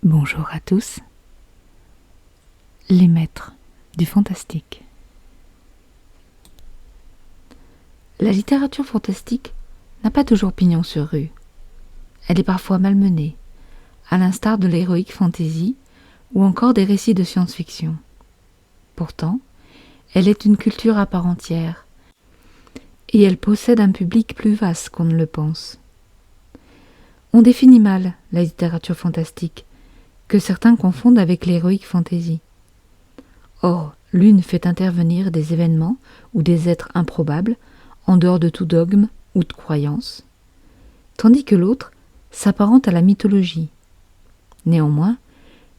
Bonjour à tous. Les maîtres du fantastique. La littérature fantastique n'a pas toujours pignon sur rue. Elle est parfois malmenée, à l'instar de l'heroic fantasy ou encore des récits de science-fiction. Pourtant, elle est une culture à part entière et elle possède un public plus vaste qu'on ne le pense. On définit mal la littérature fantastique, que certains confondent avec l'heroic fantasy. Or, l'une fait intervenir des événements ou des êtres improbables, en dehors de tout dogme ou de croyance, tandis que l'autre s'apparente à la mythologie. Néanmoins,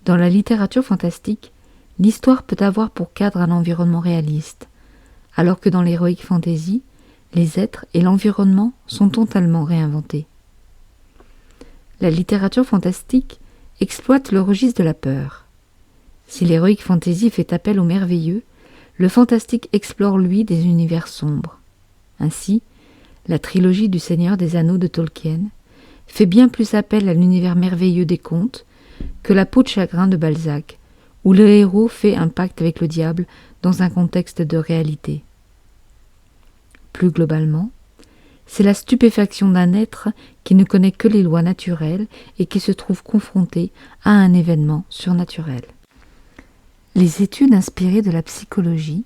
dans la littérature fantastique, l'histoire peut avoir pour cadre un environnement réaliste, alors que dans l'heroic fantasy, les êtres et l'environnement sont totalement réinventés. La littérature fantastique exploite le registre de la peur. Si l'heroic fantasy fait appel au merveilleux, le fantastique explore lui des univers sombres. Ainsi, la trilogie du Seigneur des Anneaux de Tolkien fait bien plus appel à l'univers merveilleux des contes que la peau de chagrin de Balzac, où le héros fait un pacte avec le diable dans un contexte de réalité. Plus globalement, c'est la stupéfaction d'un être qui ne connaît que les lois naturelles et qui se trouve confronté à un événement surnaturel. Les études inspirées de la psychologie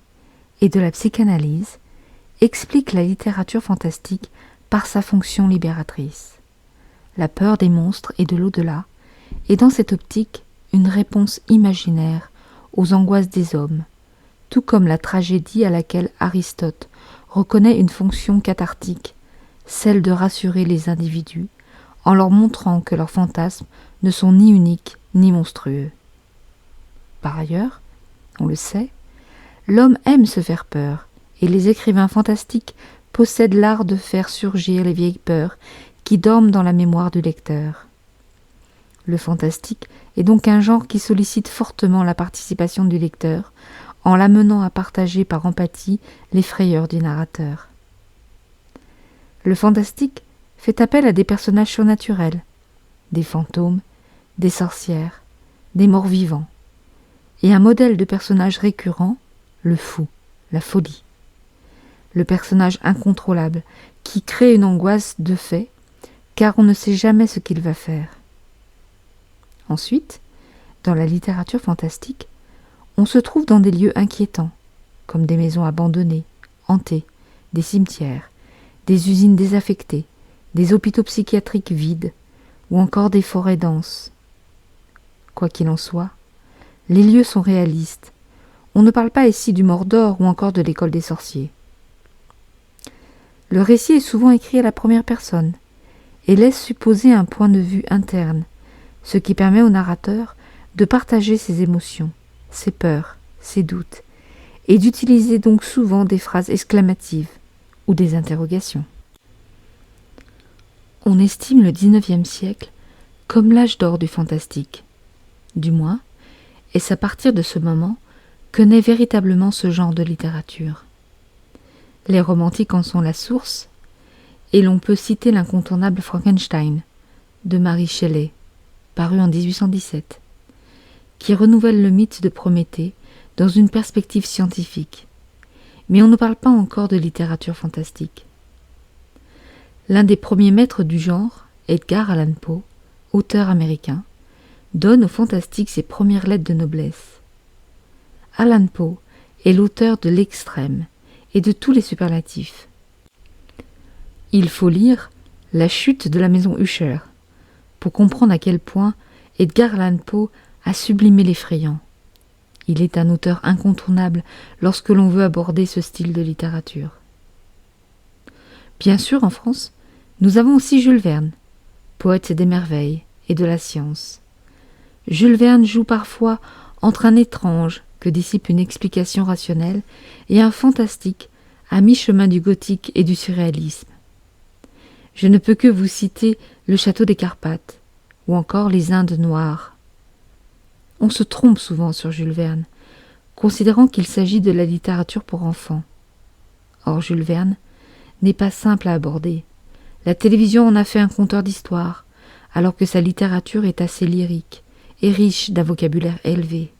et de la psychanalyse expliquent la littérature fantastique par sa fonction libératrice. La peur des monstres et de l'au-delà est dans cette optique une réponse imaginaire aux angoisses des hommes, tout comme la tragédie à laquelle Aristote reconnaît une fonction cathartique, celle de rassurer les individus en leur montrant que leurs fantasmes ne sont ni uniques ni monstrueux. Par ailleurs, on le sait, l'homme aime se faire peur et les écrivains fantastiques possèdent l'art de faire surgir les vieilles peurs qui dorment dans la mémoire du lecteur. Le fantastique est donc un genre qui sollicite fortement la participation du lecteur en l'amenant à partager par empathie les frayeurs du narrateur. Le fantastique fait appel à des personnages surnaturels, des fantômes, des sorcières, des morts-vivants, et un modèle de personnage récurrent, le fou, la folie. Le personnage incontrôlable qui crée une angoisse de fait, car on ne sait jamais ce qu'il va faire. Ensuite, dans la littérature fantastique, on se trouve dans des lieux inquiétants, comme des maisons abandonnées, hantées, des cimetières, des usines désaffectées, des hôpitaux psychiatriques vides, ou encore des forêts denses. Quoi qu'il en soit, les lieux sont réalistes. On ne parle pas ici du Mordor ou encore de l'école des sorciers. Le récit est souvent écrit à la première personne et laisse supposer un point de vue interne, ce qui permet au narrateur de partager ses émotions, ses peurs, ses doutes, et d'utiliser donc souvent des phrases exclamatives ou des interrogations. On estime le XIXe siècle comme l'âge d'or du fantastique. Du moins, est-ce à partir de ce moment que naît véritablement ce genre de littérature. Les romantiques en sont la source, et l'on peut citer l'incontournable Frankenstein de Mary Shelley, paru en 1817, qui renouvelle le mythe de Prométhée dans une perspective scientifique. Mais on ne parle pas encore de littérature fantastique. L'un des premiers maîtres du genre, Edgar Allan Poe, auteur américain, donne au fantastique ses premières lettres de noblesse. Allan Poe est l'auteur de l'extrême et de tous les superlatifs. Il faut lire La chute de la maison Usher pour comprendre à quel point Edgar Allan Poe a sublimé l'effrayant. Il est un auteur incontournable lorsque l'on veut aborder ce style de littérature. Bien sûr, en France, nous avons aussi Jules Verne, poète des merveilles et de la science. Jules Verne joue parfois entre un étrange que dissipe une explication rationnelle et un fantastique à mi-chemin du gothique et du surréalisme. Je ne peux que vous citer Le Château des Carpates ou encore Les Indes noires. On se trompe souvent sur Jules Verne, considérant qu'il s'agit de la littérature pour enfants. Or, Jules Verne n'est pas simple à aborder. La télévision en a fait un conteur d'histoire, alors que sa littérature est assez lyrique et riche d'un vocabulaire élevé.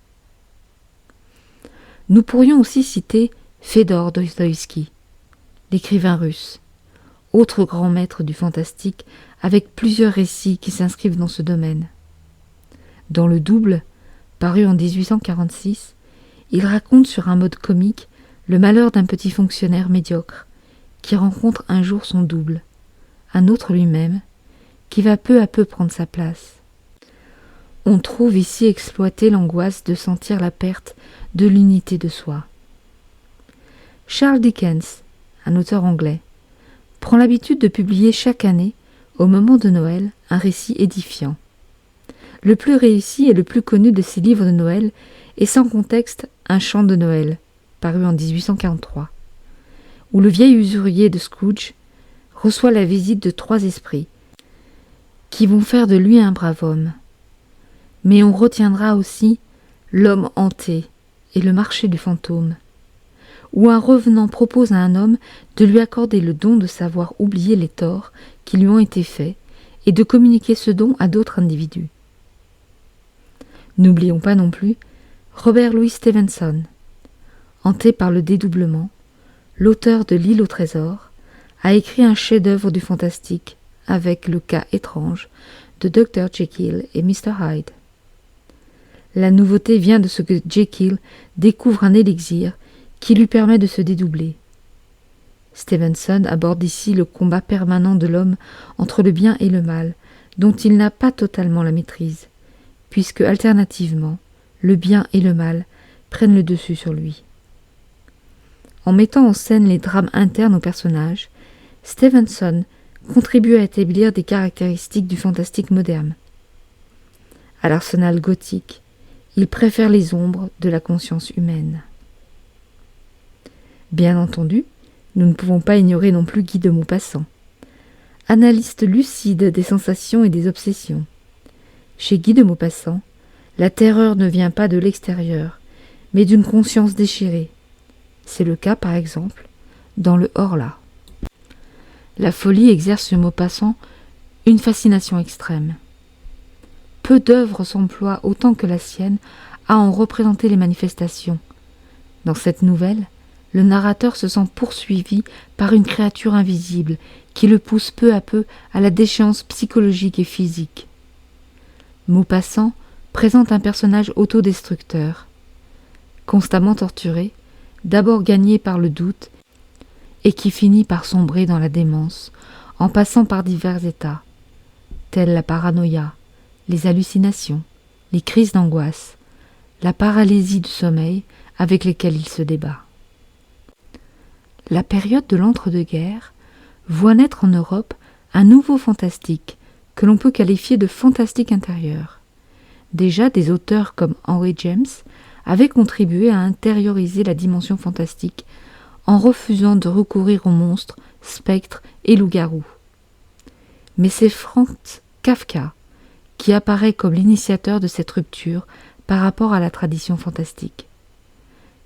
Nous pourrions aussi citer Fédor Dostoïevski, l'écrivain russe, autre grand maître du fantastique avec plusieurs récits qui s'inscrivent dans ce domaine. Dans Le Double, paru en 1846, il raconte sur un mode comique le malheur d'un petit fonctionnaire médiocre qui rencontre un jour son double, un autre lui-même, qui va peu à peu prendre sa place. On trouve ici exploitée l'angoisse de sentir la perte de l'unité de soi. Charles Dickens, un auteur anglais, prend l'habitude de publier chaque année, au moment de Noël, un récit édifiant. Le plus réussi et le plus connu de ses livres de Noël est sans contexte Un chant de Noël, paru en 1843, où le vieil usurier de Scrooge reçoit la visite de 3 esprits, qui vont faire de lui un brave homme. Mais on retiendra aussi L'homme hanté et le marché du fantôme, où un revenant propose à un homme de lui accorder le don de savoir oublier les torts qui lui ont été faits et de communiquer ce don à d'autres individus. N'oublions pas non plus Robert Louis Stevenson. Hanté par le dédoublement, l'auteur de L'île au trésor a écrit un chef-d'œuvre du fantastique avec le cas étrange de Dr. Jekyll et Mr. Hyde. La nouveauté vient de ce que Jekyll découvre un élixir qui lui permet de se dédoubler. Stevenson aborde ici le combat permanent de l'homme entre le bien et le mal, dont il n'a pas totalement la maîtrise, puisque alternativement, le bien et le mal prennent le dessus sur lui. En mettant en scène les drames internes aux personnages, Stevenson contribue à établir des caractéristiques du fantastique moderne. À l'arsenal gothique, il préfère les ombres de la conscience humaine. Bien entendu, nous ne pouvons pas ignorer non plus Guy de Maupassant, analyste lucide des sensations et des obsessions. Chez Guy de Maupassant, la terreur ne vient pas de l'extérieur, mais d'une conscience déchirée. C'est le cas, par exemple, dans le Horla. La folie exerce sur Maupassant une fascination extrême. Peu d'œuvres s'emploient autant que la sienne à en représenter les manifestations. Dans cette nouvelle, le narrateur se sent poursuivi par une créature invisible qui le pousse peu à peu à la déchéance psychologique et physique. Maupassant présente un personnage autodestructeur, constamment torturé, d'abord gagné par le doute, et qui finit par sombrer dans la démence, en passant par divers états, tels la paranoïa, les hallucinations, les crises d'angoisse, la paralysie du sommeil avec lesquelles il se débat. La période de l'entre-deux-guerres voit naître en Europe un nouveau fantastique que l'on peut qualifier de fantastique intérieur. Déjà, des auteurs comme Henry James avaient contribué à intérioriser la dimension fantastique en refusant de recourir aux monstres, spectres et loups-garous. Mais c'est Franz Kafka qui apparaît comme l'initiateur de cette rupture par rapport à la tradition fantastique.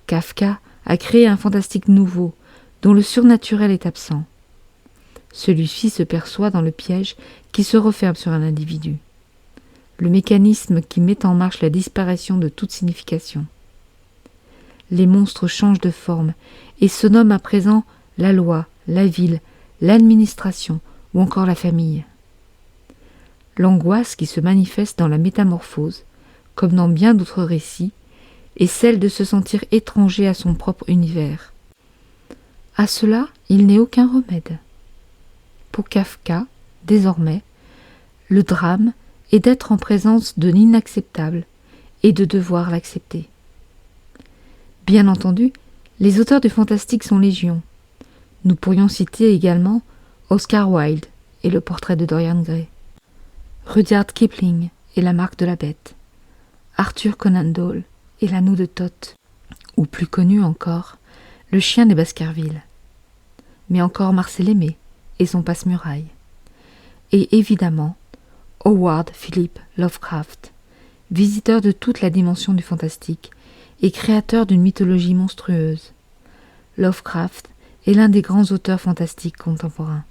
Kafka a créé un fantastique nouveau, dont le surnaturel est absent. Celui-ci se perçoit dans le piège qui se referme sur un individu, le mécanisme qui met en marche la disparition de toute signification. Les monstres changent de forme et se nomment à présent la loi, la ville, l'administration ou encore la famille. L'angoisse qui se manifeste dans la métamorphose, comme dans bien d'autres récits, est celle de se sentir étranger à son propre univers. À cela, il n'est aucun remède. Pour Kafka, désormais, le drame est d'être en présence de l'inacceptable et de devoir l'accepter. Bien entendu, les auteurs du fantastique sont légion. Nous pourrions citer également Oscar Wilde et Le portrait de Dorian Gray, Rudyard Kipling et La marque de la bête, Arthur Conan Doyle et L'anneau de Thoth, ou plus connu encore, Le chien des Baskerville, mais encore Marcel Aimé et son passe-muraille, et évidemment Howard Philip Lovecraft, visiteur de toute la dimension du fantastique et créateur d'une mythologie monstrueuse. Lovecraft est l'un des grands auteurs fantastiques contemporains.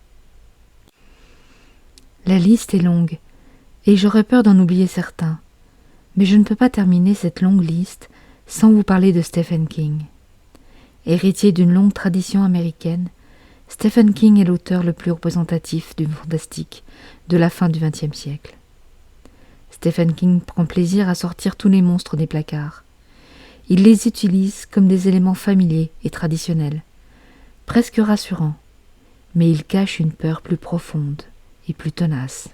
La liste est longue, et j'aurais peur d'en oublier certains, Mais je ne peux pas terminer cette longue liste sans vous parler de Stephen King. Héritier d'une longue tradition américaine, Stephen King est l'auteur le plus représentatif du fantastique de la fin du XXe siècle. Stephen King prend plaisir à sortir tous les monstres des placards. Il les utilise comme des éléments familiers et traditionnels, presque rassurants, mais il cache une peur plus profonde et plus tenace.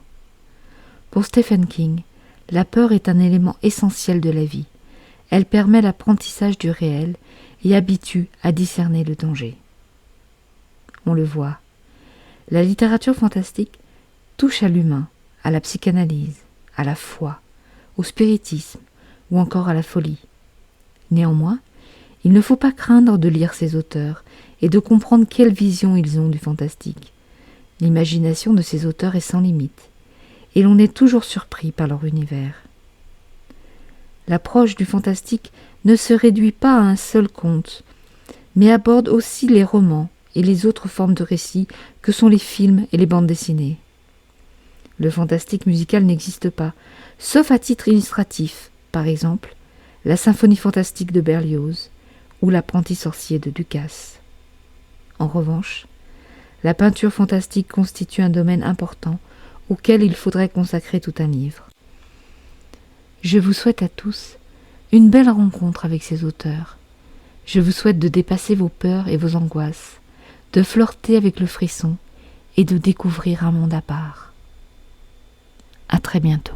Pour Stephen King, la peur est un élément essentiel de la vie. Elle permet l'apprentissage du réel et habitue à discerner le danger. On le voit, la littérature fantastique touche à l'humain, à la psychanalyse, à la foi, au spiritisme ou encore à la folie. Néanmoins, il ne faut pas craindre de lire ces auteurs et de comprendre quelle vision ils ont du fantastique. L'imagination de ces auteurs est sans limite, et l'on est toujours surpris par leur univers. L'approche du fantastique ne se réduit pas à un seul conte, mais aborde aussi les romans et les autres formes de récits que sont les films et les bandes dessinées. Le fantastique musical n'existe pas, sauf à titre illustratif, par exemple, la symphonie fantastique de Berlioz ou l'apprenti sorcier de Ducasse. En revanche, la peinture fantastique constitue un domaine important auquel il faudrait consacrer tout un livre. Je vous souhaite à tous une belle rencontre avec ces auteurs. Je vous souhaite de dépasser vos peurs et vos angoisses, de flirter avec le frisson et de découvrir un monde à part. À très bientôt.